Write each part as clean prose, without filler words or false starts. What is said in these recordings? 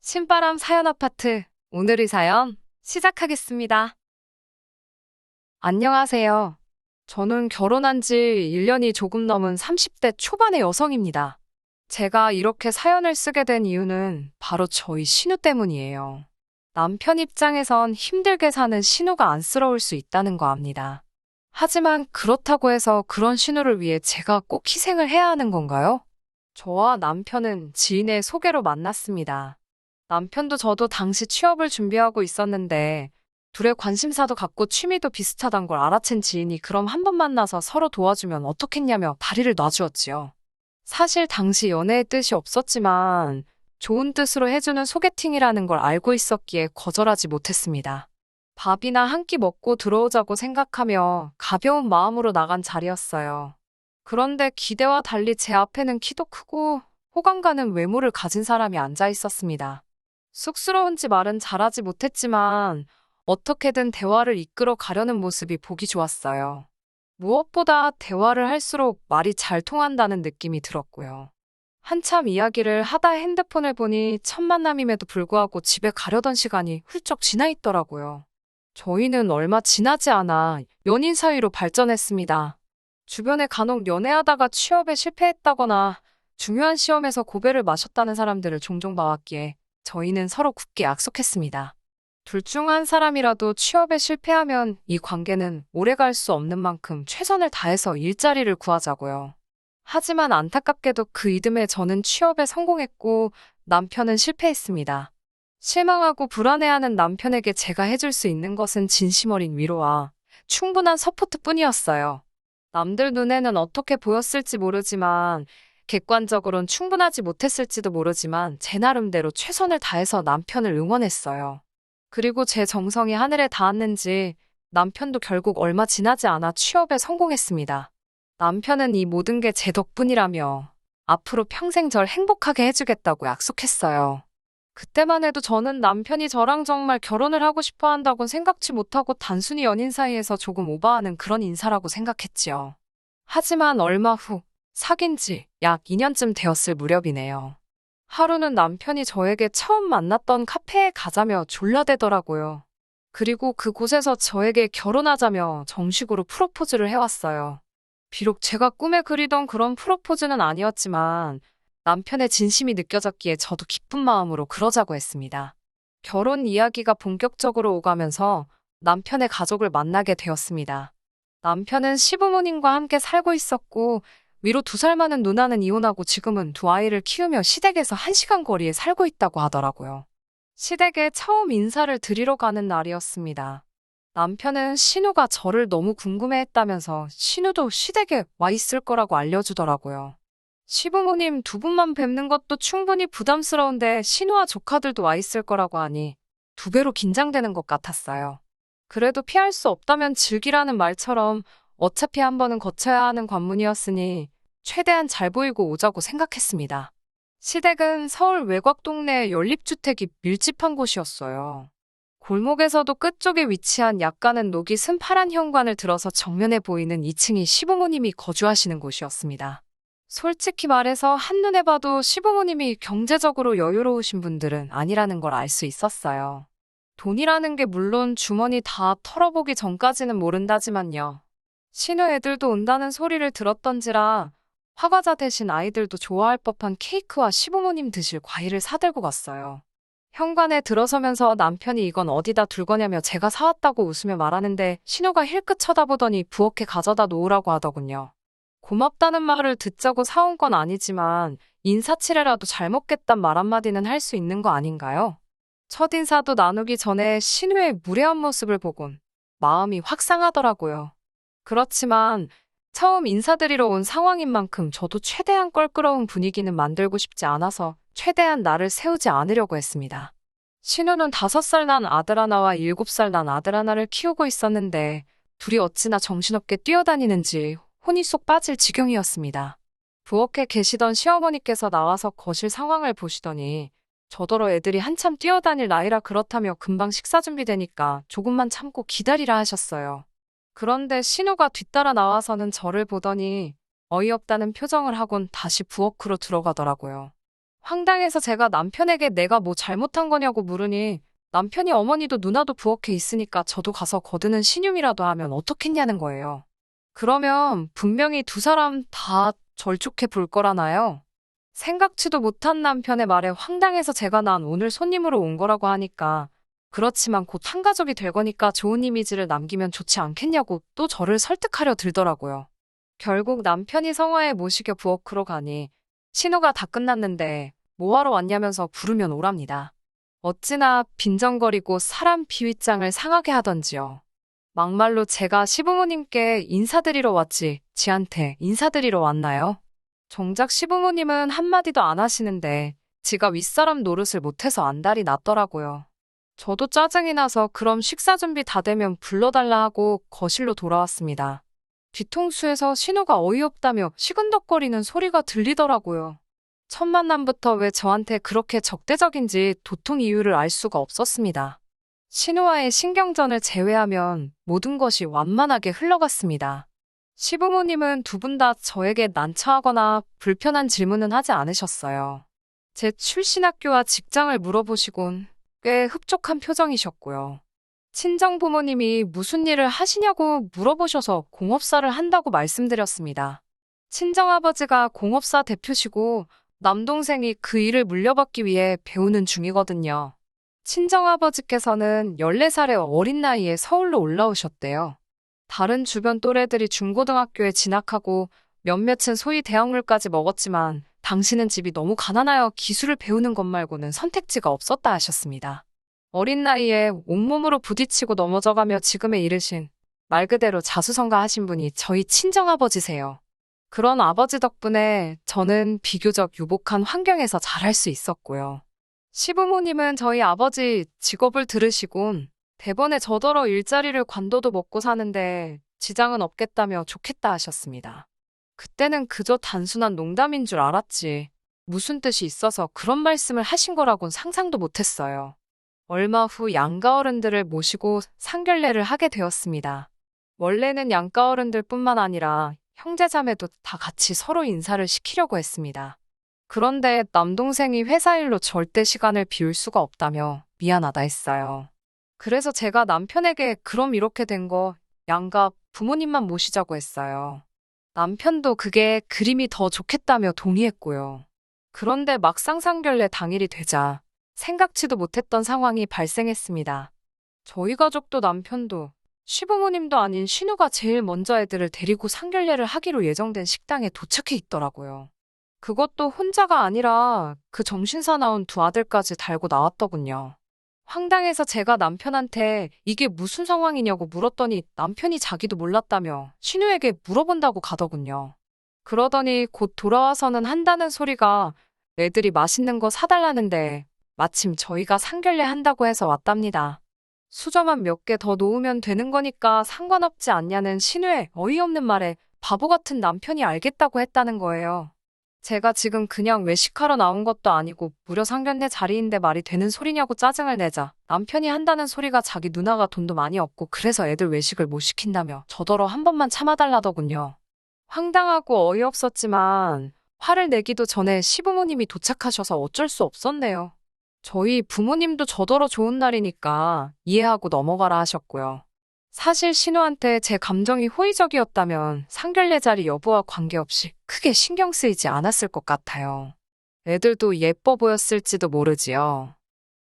신바람 사연 아파트. 오늘의 사연 시작하겠습니다. 안녕하세요. 저는 결혼한 지 1년이 조금 넘은 30대 초반의 여성입니다. 제가 이렇게 사연을 쓰게 된 이유는 바로 저희 신우 때문이에요. 남편 입장에선 힘들게 사는 신우가 안쓰러울 수 있다는 거 압니다. 하지만 그렇다고 해서 그런 신우를 위해 제가 꼭 희생을 해야 하는 건가요? 저와 남편은 지인의 소개로 만났습니다. 남편도 저도 당시 취업을 준비하고 있었는데 둘의 관심사도 같고 취미도 비슷하단 걸 알아챈 지인이 그럼 한번 만나서 서로 도와주면 어떻겠냐며 다리를 놔주었지요. 사실 당시 연애의 뜻이 없었지만 좋은 뜻으로 해주는 소개팅이라는 걸 알고 있었기에 거절하지 못했습니다. 밥이나 한 끼 먹고 들어오자고 생각하며 가벼운 마음으로 나간 자리였어요. 그런데 기대와 달리 제 앞에는 키도 크고 호감 가는 외모를 가진 사람이 앉아 있었습니다. 쑥스러운지 말은 잘하지 못했지만 어떻게든 대화를 이끌어 가려는 모습이 보기 좋았어요. 무엇보다 대화를 할수록 말이 잘 통한다는 느낌이 들었고요. 한참 이야기를 하다 핸드폰을 보니 첫 만남임에도 불구하고 집에 가려던 시간이 훌쩍 지나 있더라고요. 저희는 얼마 지나지 않아 연인 사이로 발전했습니다. 주변에 간혹 연애하다가 취업에 실패했다거나 중요한 시험에서 고배를 마셨다는 사람들을 종종 봐왔기에 저희는 서로 굳게 약속했습니다. 둘 중 한 사람이라도 취업에 실패하면 이 관계는 오래 갈 수 없는 만큼 최선을 다해서 일자리를 구하자고요. 하지만 안타깝게도 그 이듬해 저는 취업에 성공했고 남편은 실패했습니다. 실망하고 불안해하는 남편에게 제가 해줄 수 있는 것은 진심 어린 위로와 충분한 서포트뿐이었어요. 남들 눈에는 어떻게 보였을지 모르지만 객관적으론 충분하지 못했을지도 모르지만 제 나름대로 최선을 다해서 남편을 응원했어요. 그리고 제 정성이 하늘에 닿았는지 남편도 결국 얼마 지나지 않아 취업에 성공했습니다. 남편은 이 모든 게 제 덕분이라며 앞으로 평생 절 행복하게 해주겠다고 약속했어요. 그때만 해도 저는 남편이 저랑 정말 결혼을 하고 싶어 한다곤 생각지 못하고 단순히 연인 사이에서 조금 오버하는 그런 인사라고 생각했지요. 하지만 얼마 후 사귄 지 약 2년쯤 되었을 무렵이네요. 하루는 남편이 저에게 처음 만났던 카페에 가자며 졸라대더라고요. 그리고 그곳에서 저에게 결혼하자며 정식으로 프로포즈를 해왔어요. 비록 제가 꿈에 그리던 그런 프로포즈는 아니었지만 남편의 진심이 느껴졌기에 저도 기쁜 마음으로 그러자고 했습니다. 결혼 이야기가 본격적으로 오가면서 남편의 가족을 만나게 되었습니다. 남편은 시부모님과 함께 살고 있었고 위로 2살 많은 누나는 이혼하고 지금은 2아이를 키우며 시댁에서 1시간 거리에 살고 있다고 하더라고요. 시댁에 처음 인사를 드리러 가는 날이었습니다. 남편은 신우가 저를 너무 궁금해했다면서 신우도 시댁에 와 있을 거라고 알려주더라고요. 시부모님 2분만 뵙는 것도 충분히 부담스러운데 신우와 조카들도 와 있을 거라고 하니 2배로 긴장되는 것 같았어요. 그래도 피할 수 없다면 즐기라는 말처럼 어차피 한 번은 거쳐야 하는 관문이었으니 최대한 잘 보이고 오자고 생각했습니다. 시댁은 서울 외곽 동네의 연립주택이 밀집한 곳이었어요. 골목에서도 끝쪽에 위치한 약간은 녹이 쓴 파란 현관을 들어서 정면에 보이는 2층이 시부모님이 거주하시는 곳이었습니다. 솔직히 말해서 한눈에 봐도 시부모님이 경제적으로 여유로우신 분들은 아니라는 걸 알 수 있었어요. 돈이라는 게 물론 주머니 다 털어보기 전까지는 모른다지만요. 신우 애들도 온다는 소리를 들었던지라 화과자 대신 아이들도 좋아할 법한 케이크와 시부모님 드실 과일을 사들고 갔어요. 현관에 들어서면서 남편이 이건 어디다 둘 거냐며 제가 사왔다고 웃으며 말하는데 신우가 힐끗 쳐다보더니 부엌에 가져다 놓으라고 하더군요. 고맙다는 말을 듣자고 사온 건 아니지만 인사치레라도 잘 먹겠단 말 한마디는 할 수 있는 거 아닌가요? 첫인사도 나누기 전에 신우의 무례한 모습을 보곤 마음이 확 상하더라고요. 그렇지만 처음 인사드리러 온 상황인 만큼 저도 최대한 껄끄러운 분위기는 만들고 싶지 않아서 최대한 나를 세우지 않으려고 했습니다. 신우는 5살 난 아들 하나와 7살 난 아들 하나를 키우고 있었는데 둘이 어찌나 정신없게 뛰어다니는지 혼이 쏙 빠질 지경이었습니다. 부엌에 계시던 시어머니께서 나와서 거실 상황을 보시더니 저더러 애들이 한참 뛰어다닐 나이라 그렇다며 금방 식사 준비되니까 조금만 참고 기다리라 하셨어요. 그런데 신우가 뒤따라 나와서는 저를 보더니 어이없다는 표정을 하곤 다시 부엌으로 들어가더라고요. 황당해서 제가 남편에게 내가 뭐 잘못한 거냐고 물으니 남편이 어머니도 누나도 부엌에 있으니까 저도 가서 거드는 신용이라도 하면 어떻겠냐는 거예요. 그러면 분명히 두 사람 다 절 좋게 볼 거라나요? 생각지도 못한 남편의 말에 황당해서 제가 난 오늘 손님으로 온 거라고 하니까 그렇지만 곧 한 가족이 될 거니까 좋은 이미지를 남기면 좋지 않겠냐고 또 저를 설득하려 들더라고요. 결국 남편이 성화에 모시겨 부엌으로 가니 신호가 다 끝났는데 뭐하러 왔냐면서 부르면 오랍니다. 어찌나 빈정거리고 사람 비윗장을 상하게 하던지요. 막말로 제가 시부모님께 인사드리러 왔지 지한테 인사드리러 왔나요? 정작 시부모님은 한마디도 안 하시는데 지가 윗사람 노릇을 못해서 안달이 났더라고요. 저도 짜증이 나서 그럼 식사 준비 다 되면 불러달라 하고 거실로 돌아왔습니다. 뒤통수에서 신호가 어이없다며 시근덕거리는 소리가 들리더라고요. 첫 만남부터 왜 저한테 그렇게 적대적인지 도통 이유를 알 수가 없었습니다. 신우와의 신경전을 제외하면 모든 것이 완만하게 흘러갔습니다. 시부모님은 두 분 다 저에게 난처하거나 불편한 질문은 하지 않으셨어요. 제 출신 학교와 직장을 물어보시곤 꽤 흡족한 표정이셨고요. 친정부모님이 무슨 일을 하시냐고 물어보셔서 공업사를 한다고 말씀드렸습니다. 친정아버지가 공업사 대표시고 남동생이 그 일을 물려받기 위해 배우는 중이거든요. 친정아버지께서는 14살의 어린 나이에 서울로 올라오셨대요. 다른 주변 또래들이 중고등학교에 진학하고 몇몇은 소위 대학물까지 먹었지만 당신은 집이 너무 가난하여 기술을 배우는 것 말고는 선택지가 없었다 하셨습니다. 어린 나이에 온몸으로 부딪히고 넘어져가며 지금에 이르신 말 그대로 자수성가하신 분이 저희 친정아버지세요. 그런 아버지 덕분에 저는 비교적 유복한 환경에서 자랄 수 있었고요. 시부모님은 저희 아버지 직업을 들으시곤 대번에 저더러 일자리를 관둬도 먹고 사는데 지장은 없겠다며 좋겠다 하셨습니다. 그때는 그저 단순한 농담인 줄 알았지 무슨 뜻이 있어서 그런 말씀을 하신 거라곤 상상도 못했어요. 얼마 후 양가 어른들을 모시고 상견례를 하게 되었습니다. 원래는 양가 어른들뿐만 아니라 형제자매도 다 같이 서로 인사를 시키려고 했습니다. 그런데 남동생이 회사 일로 절대 시간을 비울 수가 없다며 미안하다 했어요. 그래서 제가 남편에게 그럼 이렇게 된 거 양가 부모님만 모시자고 했어요. 남편도 그게 그림이 더 좋겠다며 동의했고요. 그런데 막상 상견례 당일이 되자 생각지도 못했던 상황이 발생했습니다. 저희 가족도 남편도 시부모님도 아닌 신우가 제일 먼저 애들을 데리고 상견례를 하기로 예정된 식당에 도착해 있더라고요. 그것도 혼자가 아니라 그 정신사 나온 두 아들까지 달고 나왔더군요. 황당해서 제가 남편한테 이게 무슨 상황이냐고 물었더니 남편이 자기도 몰랐다며 신우에게 물어본다고 가더군요. 그러더니 곧 돌아와서는 한다는 소리가 애들이 맛있는 거 사달라는데 마침 저희가 상견례 한다고 해서 왔답니다. 수저만 몇 개 더 놓으면 되는 거니까 상관없지 않냐는 신우의 어이없는 말에 바보 같은 남편이 알겠다고 했다는 거예요. 제가 지금 그냥 외식하러 나온 것도 아니고 무려 상견례 자리인데 말이 되는 소리냐고 짜증을 내자 남편이 한다는 소리가 자기 누나가 돈도 많이 없고 그래서 애들 외식을 못 시킨다며 저더러 한 번만 참아달라더군요. 황당하고 어이없었지만 화를 내기도 전에 시부모님이 도착하셔서 어쩔 수 없었네요. 저희 부모님도 저더러 좋은 날이니까 이해하고 넘어가라 하셨고요. 사실 신우한테 제 감정이 호의적이었다면 상견례 자리 여부와 관계없이 크게 신경 쓰이지 않았을 것 같아요. 애들도 예뻐 보였을지도 모르지요.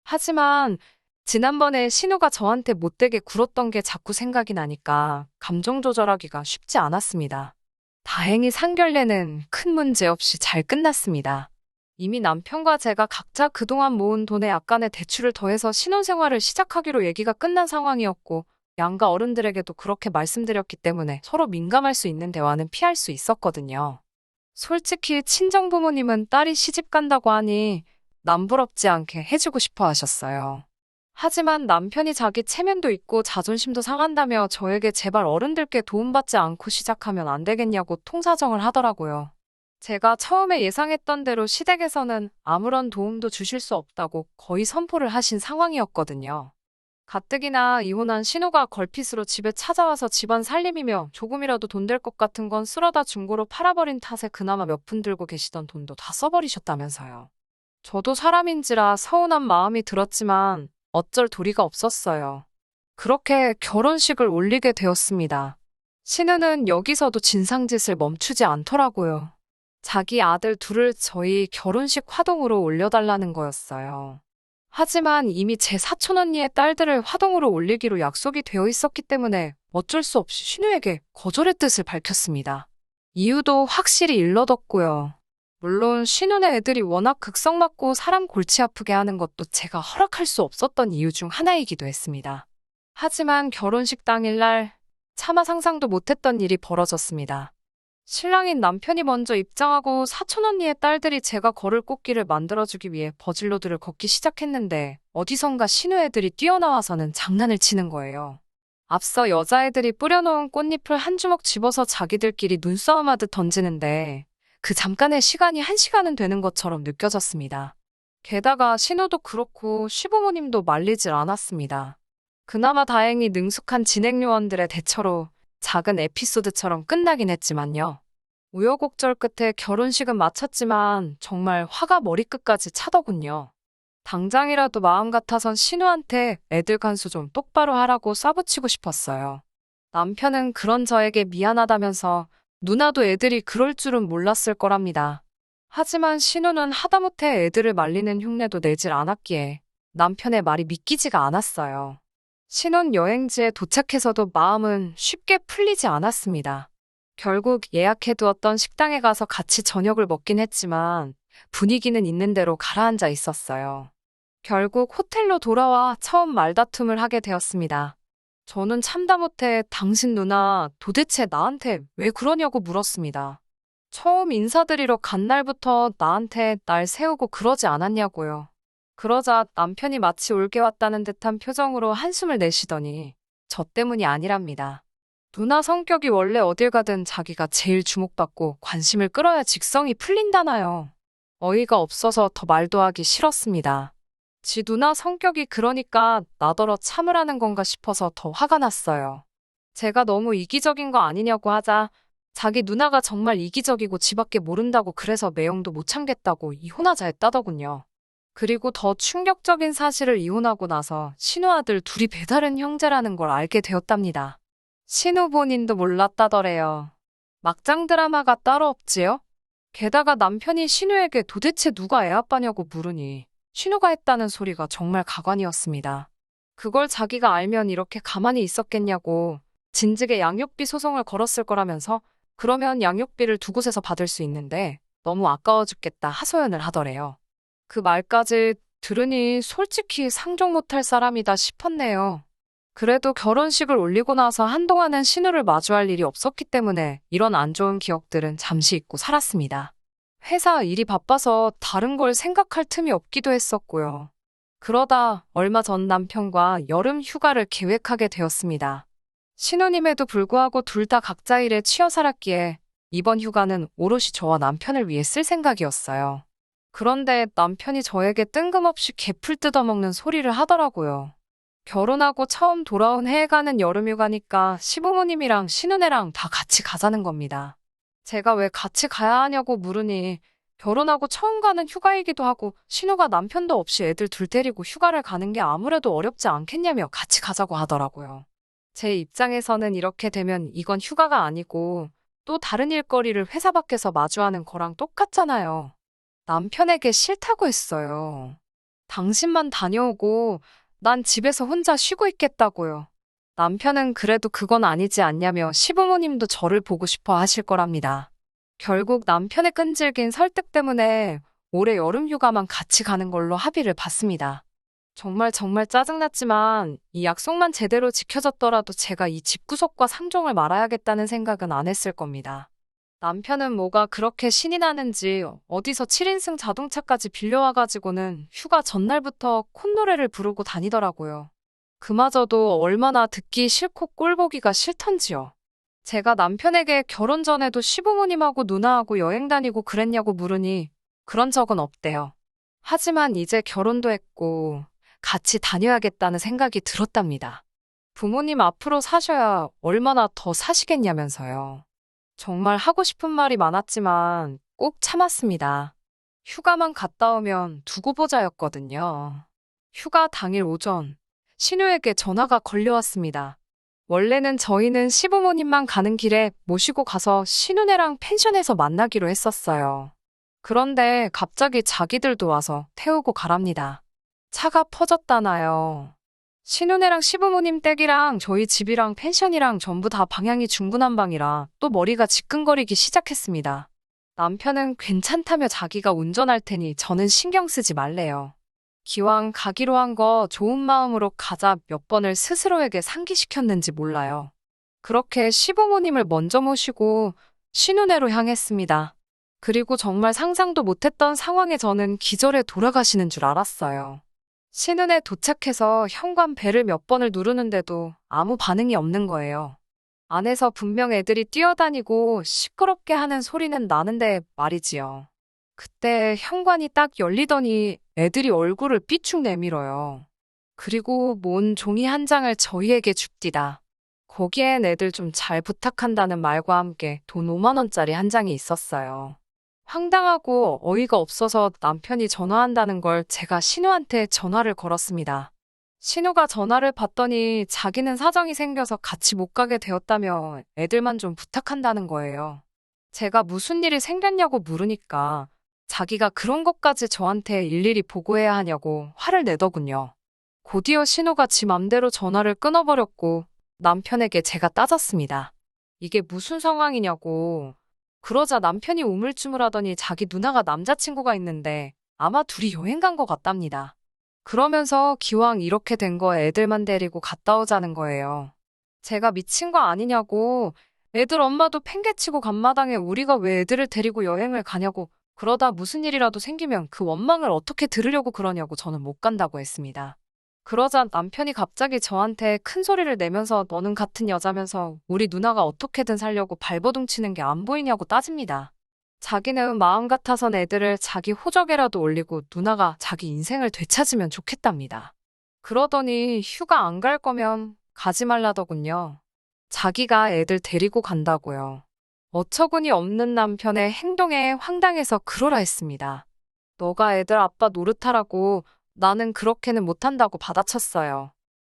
하지만 지난번에 신우가 저한테 못되게 굴었던 게 자꾸 생각이 나니까 감정 조절하기가 쉽지 않았습니다. 다행히 상견례는 큰 문제 없이 잘 끝났습니다. 이미 남편과 제가 각자 그동안 모은 돈에 약간의 대출을 더해서 신혼생활을 시작하기로 얘기가 끝난 상황이었고 양가 어른들에게도 그렇게 말씀드렸기 때문에 서로 민감할 수 있는 대화는 피할 수 있었거든요. 솔직히 친정부모님은 딸이 시집 간다고 하니 남부럽지 않게 해주고 싶어 하셨어요. 하지만 남편이 자기 체면도 있고 자존심도 상한다며 저에게 제발 어른들께 도움받지 않고 시작하면 안 되겠냐고 통사정을 하더라고요. 제가 처음에 예상했던 대로 시댁에서는 아무런 도움도 주실 수 없다고 거의 선포를 하신 상황이었거든요. 가뜩이나 이혼한 신우가 걸핏으로 집에 찾아와서 집안 살림이며 조금이라도 돈 될 것 같은 건 쓸어다 중고로 팔아버린 탓에 그나마 몇 푼 들고 계시던 돈도 다 써버리셨다면서요. 저도 사람인지라 서운한 마음이 들었지만 어쩔 도리가 없었어요. 그렇게 결혼식을 올리게 되었습니다. 신우는 여기서도 진상짓을 멈추지 않더라고요. 자기 아들 둘을 저희 결혼식 화동으로 올려달라는 거였어요. 하지만 이미 제 사촌 언니의 딸들을 화동으로 올리기로 약속이 되어 있었기 때문에 어쩔 수 없이 신우에게 거절의 뜻을 밝혔습니다. 이유도 확실히 일러뒀고요. 물론 신우네 애들이 워낙 극성 맞고 사람 골치 아프게 하는 것도 제가 허락할 수 없었던 이유 중 하나이기도 했습니다. 하지만 결혼식 당일날 차마 상상도 못했던 일이 벌어졌습니다. 신랑인 남편이 먼저 입장하고 사촌 언니의 딸들이 제가 걸을 꽃길을 만들어주기 위해 버질로드를 걷기 시작했는데 어디선가 신우 애들이 뛰어나와서는 장난을 치는 거예요. 앞서 여자애들이 뿌려놓은 꽃잎을 한 주먹 집어서 자기들끼리 눈싸움하듯 던지는데 그 잠깐의 시간이 1시간은 되는 것처럼 느껴졌습니다. 게다가 신우도 그렇고 시부모님도 말리질 않았습니다. 그나마 다행히 능숙한 진행요원들의 대처로 작은 에피소드처럼 끝나긴 했지만요. 우여곡절 끝에 결혼식은 마쳤지만 정말 화가 머리끝까지 차더군요. 당장이라도 마음 같아선 신우한테 애들 간수 좀 똑바로 하라고 쏴붙이고 싶었어요. 남편은 그런 저에게 미안하다면서 누나도 애들이 그럴 줄은 몰랐을 거랍니다. 하지만 신우는 하다못해 애들을 말리는 흉내도 내질 않았기에 남편의 말이 믿기지가 않았어요. 신혼 여행지에 도착해서도 마음은 쉽게 풀리지 않았습니다. 결국 예약해두었던 식당에 가서 같이 저녁을 먹긴 했지만 분위기는 있는 대로 가라앉아 있었어요. 결국 호텔로 돌아와 처음 말다툼을 하게 되었습니다. 저는 참다 못해 당신 누나 도대체 나한테 왜 그러냐고 물었습니다. 처음 인사드리러 간 날부터 나한테 날 세우고 그러지 않았냐고요. 그러자 남편이 마치 올게 왔다는 듯한 표정으로 한숨을 내쉬더니 저 때문이 아니랍니다. 누나 성격이 원래 어딜 가든 자기가 제일 주목받고 관심을 끌어야 직성이 풀린다나요. 어이가 없어서 더 말도 하기 싫었습니다. 지 누나 성격이 그러니까 나더러 참으라는 건가 싶어서 더 화가 났어요. 제가 너무 이기적인 거 아니냐고 하자 자기 누나가 정말 이기적이고 지밖에 모른다고 그래서 매형도 못 참겠다고 이혼하자 했다더군요. 그리고 더 충격적인 사실을 이혼하고 나서 신우 아들 둘이 배다른 형제라는 걸 알게 되었답니다. 신우 본인도 몰랐다더래요. 막장 드라마가 따로 없지요? 게다가 남편이 신우에게 도대체 누가 애 아빠냐고 물으니 신우가 했다는 소리가 정말 가관이었습니다. 그걸 자기가 알면 이렇게 가만히 있었겠냐고 진즉에 양육비 소송을 걸었을 거라면서 그러면 양육비를 두 곳에서 받을 수 있는데 너무 아까워 죽겠다 하소연을 하더래요. 그 말까지 들으니 솔직히 상종 못할 사람이다 싶었네요. 그래도 결혼식을 올리고 나서 한동안은 신우를 마주할 일이 없었기 때문에 이런 안 좋은 기억들은 잠시 잊고 살았습니다. 회사 일이 바빠서 다른 걸 생각할 틈이 없기도 했었고요. 그러다 얼마 전 남편과 여름 휴가를 계획하게 되었습니다. 신우님에도 불구하고 둘 다 각자 일에 치여 살았기에 이번 휴가는 오롯이 저와 남편을 위해 쓸 생각이었어요. 그런데 남편이 저에게 뜬금없이 개풀 뜯어먹는 소리를 하더라고요. 결혼하고 처음 돌아온 해에 가는 여름휴가니까 시부모님이랑 신우네랑 다 같이 가자는 겁니다. 제가 왜 같이 가야 하냐고 물으니 결혼하고 처음 가는 휴가이기도 하고 신우가 남편도 없이 애들 둘 데리고 휴가를 가는 게 아무래도 어렵지 않겠냐며 같이 가자고 하더라고요. 제 입장에서는 이렇게 되면 이건 휴가가 아니고 또 다른 일거리를 회사 밖에서 마주하는 거랑 똑같잖아요. 남편에게 싫다고 했어요. 당신만 다녀오고 난 집에서 혼자 쉬고 있겠다고요. 남편은 그래도 그건 아니지 않냐며 시부모님도 저를 보고 싶어 하실 거랍니다. 결국 남편의 끈질긴 설득 때문에 올해 여름 휴가만 같이 가는 걸로 합의를 봤습니다. 정말 짜증났지만 이 약속만 제대로 지켜졌더라도 제가 이 집구석과 상종을 말아야겠다는 생각은 안 했을 겁니다. 남편은 뭐가 그렇게 신이 나는지 어디서 7인승 자동차까지 빌려와가지고는 휴가 전날부터 콧노래를 부르고 다니더라고요. 그마저도 얼마나 듣기 싫고 꼴보기가 싫던지요. 제가 남편에게 결혼 전에도 시부모님하고 누나하고 여행 다니고 그랬냐고 물으니 그런 적은 없대요. 하지만 이제 결혼도 했고 같이 다녀야겠다는 생각이 들었답니다. 부모님 앞으로 사셔야 얼마나 더 사시겠냐면서요. 정말 하고 싶은 말이 많았지만 꼭 참았습니다. 휴가만 갔다 오면 두고 보자였거든요. 휴가 당일 오전, 신우에게 전화가 걸려왔습니다. 원래는 저희는 시부모님만 가는 길에 모시고 가서 신우네랑 펜션에서 만나기로 했었어요. 그런데 갑자기 자기들도 와서 태우고 가랍니다. 차가 퍼졌다나요. 신우네랑 시부모님 댁이랑 저희 집이랑 펜션이랑 전부 다 방향이 중구난방이라 또 머리가 지끈거리기 시작했습니다. 남편은 괜찮다며 자기가 운전할 테니 저는 신경 쓰지 말래요. 기왕 가기로 한 거 좋은 마음으로 가자 몇 번을 스스로에게 상기시켰는지 몰라요. 그렇게 시부모님을 먼저 모시고 신우네로 향했습니다. 그리고 정말 상상도 못했던 상황에 저는 기절해 돌아가시는 줄 알았어요. 신은에 도착해서 현관 벨을 몇 번을 누르는데도 아무 반응이 없는 거예요. 안에서 분명 애들이 뛰어다니고 시끄럽게 하는 소리는 나는데 말이지요. 그때 현관이 딱 열리더니 애들이 얼굴을 삐축 내밀어요. 그리고 뭔 종이 한 장을 저희에게 줍디다. 거기엔 애들 좀 잘 부탁한다는 말과 함께 돈 5만 원짜리 한 장이 있었어요. 황당하고 어이가 없어서 남편이 전화한다는 걸 제가 신우한테 전화를 걸었습니다. 신우가 전화를 받더니 자기는 사정이 생겨서 같이 못 가게 되었다며 애들만 좀 부탁한다는 거예요. 제가 무슨 일이 생겼냐고 물으니까 자기가 그런 것까지 저한테 일일이 보고해야 하냐고 화를 내더군요. 곧이어 신우가 지 맘대로 전화를 끊어버렸고 남편에게 제가 따졌습니다. 이게 무슨 상황이냐고. 그러자 남편이 우물쭈물하더니 자기 누나가 남자친구가 있는데 아마 둘이 여행 간 것 같답니다. 그러면서 기왕 이렇게 된 거 애들만 데리고 갔다 오자는 거예요. 제가 미친 거 아니냐고, 애들 엄마도 팽개치고 간마당에 우리가 왜 애들을 데리고 여행을 가냐고, 그러다 무슨 일이라도 생기면 그 원망을 어떻게 들으려고 그러냐고 저는 못 간다고 했습니다. 그러자 남편이 갑자기 저한테 큰 소리를 내면서 너는 같은 여자면서 우리 누나가 어떻게든 살려고 발버둥 치는 게 안 보이냐고 따집니다. 자기는 마음 같아선 애들을 자기 호적에라도 올리고 누나가 자기 인생을 되찾으면 좋겠답니다. 그러더니 휴가 안 갈 거면 가지 말라더군요. 자기가 애들 데리고 간다고요. 어처구니 없는 남편의 행동에 황당해서 그러라 했습니다. 너가 애들 아빠 노릇하라고 나는 그렇게는 못한다고 받아쳤어요.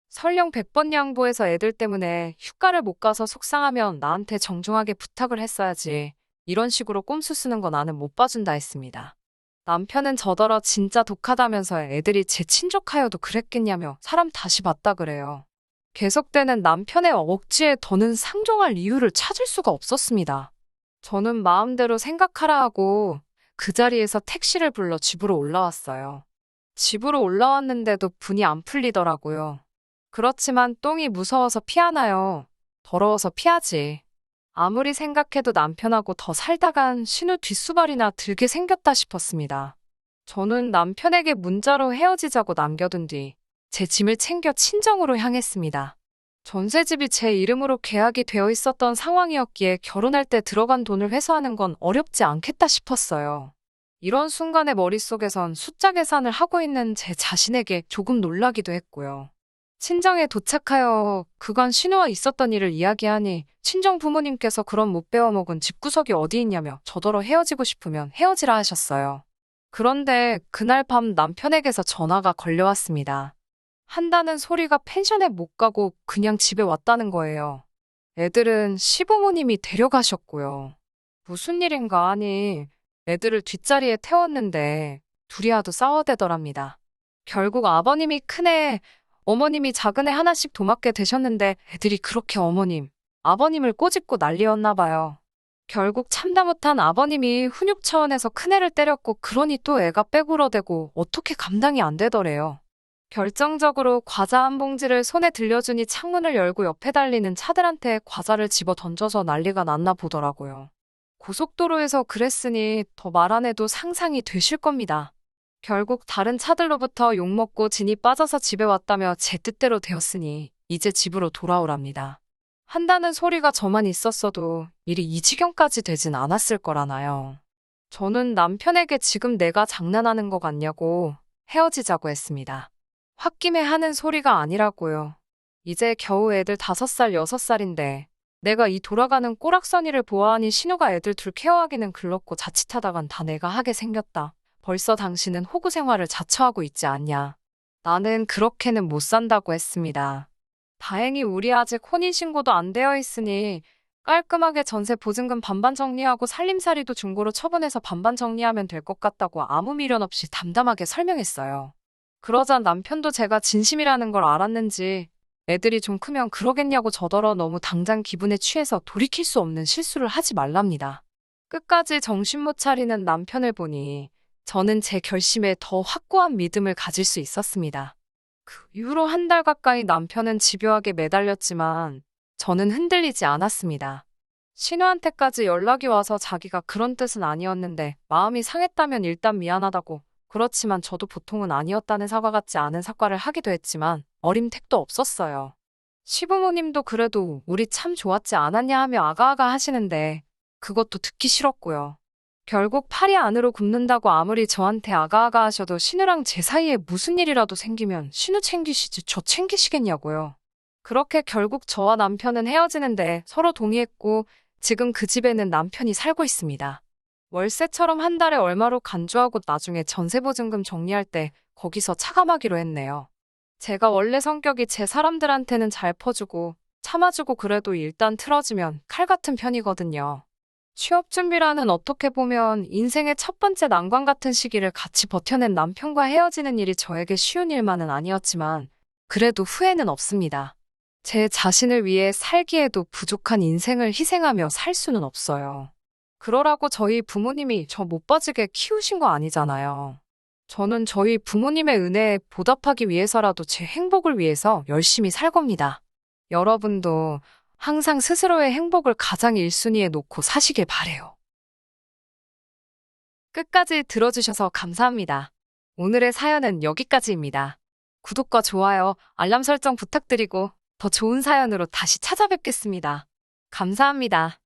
설령 100번 양보해서 애들 때문에 휴가를 못 가서 속상하면 나한테 정중하게 부탁을 했어야지. 이런 식으로 꼼수 쓰는 거 나는 못 봐준다 했습니다. 남편은 저더러 진짜 독하다면서 애들이 제 친족하여도 그랬겠냐며 사람 다시 봤다 그래요. 계속되는 남편의 억지에 더는 상종할 이유를 찾을 수가 없었습니다. 저는 마음대로 생각하라 하고 그 자리에서 택시를 불러 집으로 올라왔어요. 집으로 올라왔는데도 분이 안 풀리더라고요. 그렇지만 똥이 무서워서 피하나요? 더러워서 피하지. 아무리 생각해도 남편하고 더 살다간 신우 뒷수발이나 들게 생겼다 싶었습니다. 저는 남편에게 문자로 헤어지자고 남겨둔 뒤 제 짐을 챙겨 친정으로 향했습니다. 전셋집이 제 이름으로 계약이 되어 있었던 상황이었기에 결혼할 때 들어간 돈을 회수하는 건 어렵지 않겠다 싶었어요. 이런 순간에 머릿속에선 숫자 계산을 하고 있는 제 자신에게 조금 놀라기도 했고요. 친정에 도착하여 그간 신우와 있었던 일을 이야기하니 친정 부모님께서 그런 못 배워먹은 집구석이 어디 있냐며 저더러 헤어지고 싶으면 헤어지라 하셨어요. 그런데 그날 밤 남편에게서 전화가 걸려왔습니다. 한다는 소리가 펜션에 못 가고 그냥 집에 왔다는 거예요. 애들은 시부모님이 데려가셨고요. 무슨 일인가 하니 애들을 뒷자리에 태웠는데 둘이 하도 싸워대더랍니다. 결국 아버님이 큰애, 어머님이 작은애 하나씩 도맡게 되셨는데 애들이 그렇게 어머님, 아버님을 꼬집고 난리였나 봐요. 결국 참다 못한 아버님이 훈육 차원에서 큰애를 때렸고 그러니 또 애가 빼굴어대고 어떻게 감당이 안 되더래요. 결정적으로 과자 한 봉지를 손에 들려주니 창문을 열고 옆에 달리는 차들한테 과자를 집어 던져서 난리가 났나 보더라고요. 고속도로에서 그랬으니 더 말 안 해도 상상이 되실 겁니다. 결국 다른 차들로부터 욕먹고 진이 빠져서 집에 왔다며 제 뜻대로 되었으니 이제 집으로 돌아오랍니다. 한다는 소리가 저만 있었어도 일이 이 지경까지 되진 않았을 거라나요. 저는 남편에게 지금 내가 장난하는 거 같냐고 헤어지자고 했습니다. 홧김에 하는 소리가 아니라고요. 이제 겨우 애들 5살, 6살인데 내가 이 돌아가는 꼬락서니를 보아하니 신우가 애들 둘 케어하기는 글렀고 자칫하다간 다 내가 하게 생겼다. 벌써 당신은 호구 생활을 자처하고 있지 않냐. 나는 그렇게는 못 산다고 했습니다. 다행히 우리 아직 혼인신고도 안 되어 있으니 깔끔하게 전세 보증금 반반 정리하고 살림살이도 중고로 처분해서 반반 정리하면 될 것 같다고 아무 미련 없이 담담하게 설명했어요. 그러자 남편도 제가 진심이라는 걸 알았는지 애들이 좀 크면 그러겠냐고 저더러 너무 당장 기분에 취해서 돌이킬 수 없는 실수를 하지 말랍니다. 끝까지 정신 못 차리는 남편을 보니 저는 제 결심에 더 확고한 믿음을 가질 수 있었습니다. 그 이후로 한 달 가까이 남편은 집요하게 매달렸지만 저는 흔들리지 않았습니다. 신우한테까지 연락이 와서 자기가 그런 뜻은 아니었는데 마음이 상했다면 일단 미안하다고, 그렇지만 저도 보통은 아니었다는 사과 같지 않은 사과를 하기도 했지만 어림택도 없었어요. 시부모님도 그래도 우리 참 좋았지 않았냐 하며 아가아가 하시는데 그것도 듣기 싫었고요. 결국 팔이 안으로 굽는다고 아무리 저한테 아가아가 하셔도 신우랑 제 사이에 무슨 일이라도 생기면 신우 챙기시지 저 챙기시겠냐고요. 그렇게 결국 저와 남편은 헤어지는데 서로 동의했고 지금 그 집에는 남편이 살고 있습니다. 월세처럼 한 달에 얼마로 간주하고 나중에 전세보증금 정리할 때 거기서 차감하기로 했네요. 제가 원래 성격이 제 사람들한테는 잘 퍼주고 참아주고 그래도 일단 틀어지면 칼 같은 편이거든요. 취업 준비라는 어떻게 보면 인생의 첫 번째 난관 같은 시기를 같이 버텨낸 남편과 헤어지는 일이 저에게 쉬운 일만은 아니었지만 그래도 후회는 없습니다. 제 자신을 위해 살기에도 부족한 인생을 희생하며 살 수는 없어요. 그러라고 저희 부모님이 저 못 빠지게 키우신 거 아니잖아요. 저는 저희 부모님의 은혜에 보답하기 위해서라도 제 행복을 위해서 열심히 살 겁니다. 여러분도 항상 스스로의 행복을 가장 1순위에 놓고 사시길 바래요. 끝까지 들어주셔서 감사합니다. 오늘의 사연은 여기까지입니다. 구독과 좋아요, 알람 설정 부탁드리고 더 좋은 사연으로 다시 찾아뵙겠습니다. 감사합니다.